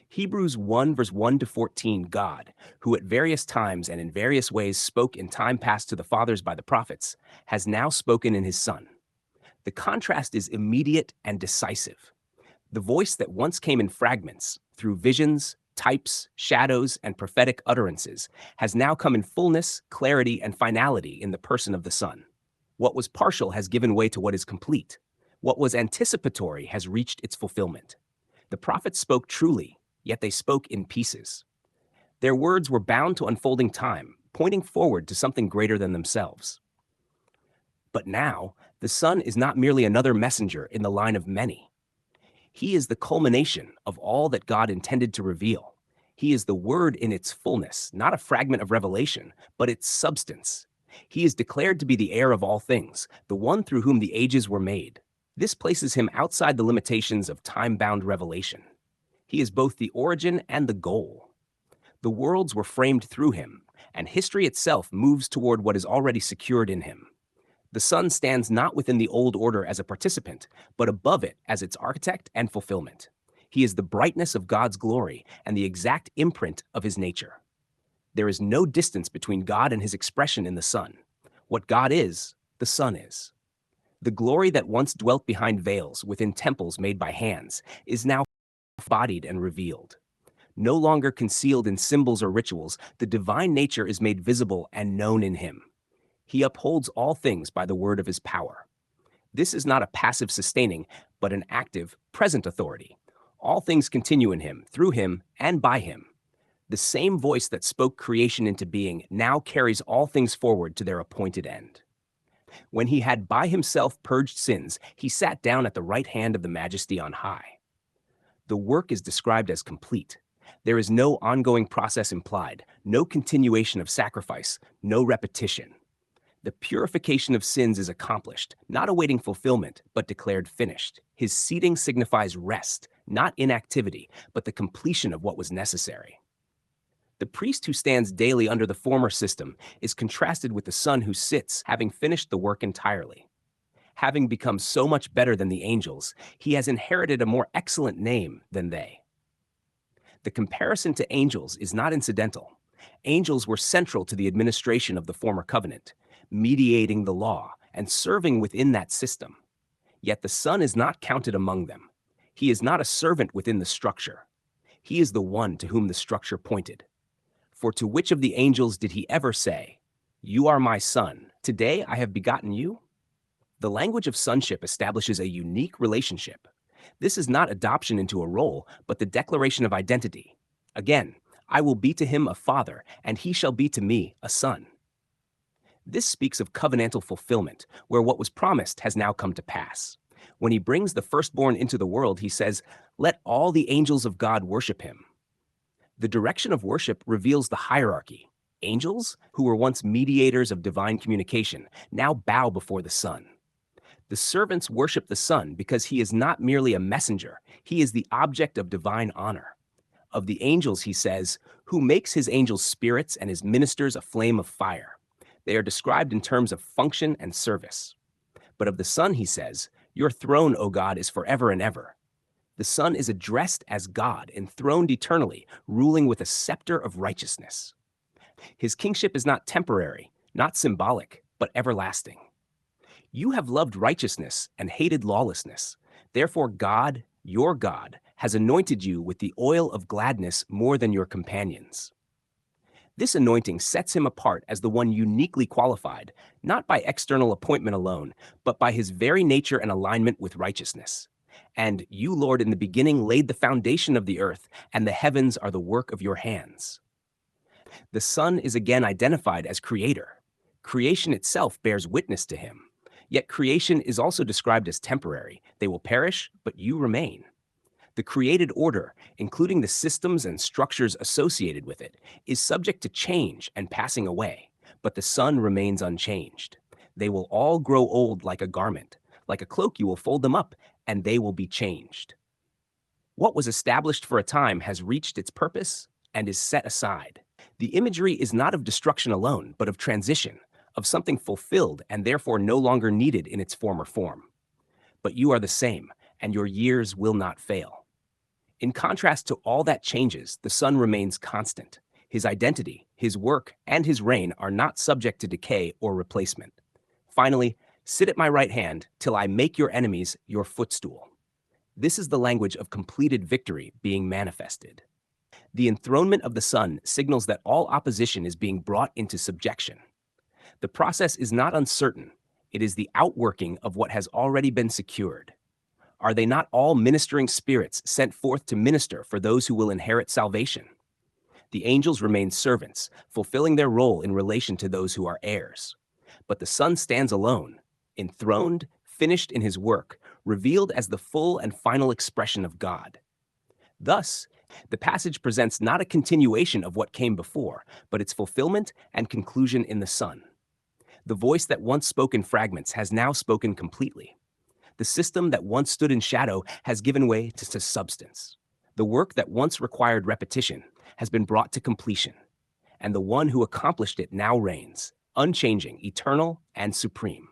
Hebrews 1, verse 1 to 14, God, who at various times and in various ways spoke in time past to the fathers by the prophets, has now spoken in his Son. The contrast is immediate and decisive. The voice that once came in fragments, through visions, types, shadows, and prophetic utterances, has now come in fullness, clarity, and finality in the person of the Son. What was partial has given way to what is complete. What was anticipatory has reached its fulfillment. The prophets spoke truly, yet they spoke in pieces. Their words were bound to unfolding time, pointing forward to something greater than themselves. But now, the Son is not merely another messenger in the line of many. He is the culmination of all that God intended to reveal. He is the Word in its fullness, not a fragment of revelation, but its substance. He is declared to be the heir of all things, the one through whom the ages were made. This places him outside the limitations of time-bound revelation. He is both the origin and the goal. The worlds were framed through him, and history itself moves toward what is already secured in him. The Son stands not within the old order as a participant, but above it as its architect and fulfillment. He is the brightness of God's glory and the exact imprint of his nature. There is no distance between God and his expression in the Son. What God is, the Son is. The glory that once dwelt behind veils within temples made by hands is now embodied and revealed. No longer concealed in symbols or rituals, the divine nature is made visible and known in him. He upholds all things by the word of his power. This is not a passive sustaining, but an active, present authority. All things continue in him, through him, and by him. The same voice that spoke creation into being now carries all things forward to their appointed end. When he had by himself purged sins, he sat down at the right hand of the Majesty on high. The work is described as complete. There is no ongoing process implied, no continuation of sacrifice, no repetition. The purification of sins is accomplished, not awaiting fulfillment, but declared finished. His seating signifies rest, not inactivity, but the completion of what was necessary. The priest who stands daily under the former system is contrasted with the Son who sits, having finished the work entirely. Having become so much better than the angels, he has inherited a more excellent name than they. The comparison to angels is not incidental. Angels were central to the administration of the former covenant, mediating the law and serving within that system. Yet the Son is not counted among them. He is not a servant within the structure. He is the one to whom the structure pointed. For to which of the angels did he ever say, "You are my Son, today I have begotten you"? The language of sonship establishes a unique relationship. This is not adoption into a role, but the declaration of identity. Again, I will be to him a father, and he shall be to me a son. This speaks of covenantal fulfillment, where what was promised has now come to pass. When he brings the firstborn into the world, he says, "Let all the angels of God worship him." The direction of worship reveals the hierarchy. Angels, who were once mediators of divine communication, now bow before the Son. The servants worship the Son because he is not merely a messenger, he is the object of divine honor. Of the angels, he says, "Who makes his angels spirits and his ministers a flame of fire." They are described in terms of function and service. But of the Son, he says, "Your throne, O God, is forever and ever." The Son is addressed as God, enthroned eternally, ruling with a scepter of righteousness. His kingship is not temporary, not symbolic, but everlasting. You have loved righteousness and hated lawlessness. Therefore God, your God, has anointed you with the oil of gladness more than your companions. This anointing sets him apart as the one uniquely qualified, not by external appointment alone, but by his very nature and alignment with righteousness. And you, Lord, in the beginning laid the foundation of the earth, and the heavens are the work of your hands. The Son is again identified as creator. Creation itself bears witness to him. Yet creation is also described as temporary. They will perish, but you remain. The created order, including the systems and structures associated with it, is subject to change and passing away, but the Son remains unchanged. They will all grow old like a garment. Like a cloak you will fold them up, and they will be changed. What was established for a time has reached its purpose and is set aside. The imagery is not of destruction alone, but of transition, of something fulfilled and therefore no longer needed in its former form. But you are the same, and your years will not fail. In contrast to all that changes, the Son remains constant. His identity, his work, and his reign are not subject to decay or replacement. Finally, sit at my right hand till I make your enemies your footstool. This is the language of completed victory being manifested. The enthronement of the Son signals that all opposition is being brought into subjection. The process is not uncertain. It is the outworking of what has already been secured. Are they not all ministering spirits sent forth to minister for those who will inherit salvation? The angels remain servants, fulfilling their role in relation to those who are heirs. But the Son stands alone, enthroned, finished in his work, revealed as the full and final expression of God. Thus, the passage presents not a continuation of what came before, but its fulfillment and conclusion in the Son. The voice that once spoke in fragments has now spoken completely. The system that once stood in shadow has given way to substance. The work that once required repetition has been brought to completion, and the one who accomplished it now reigns, unchanging, eternal, and supreme.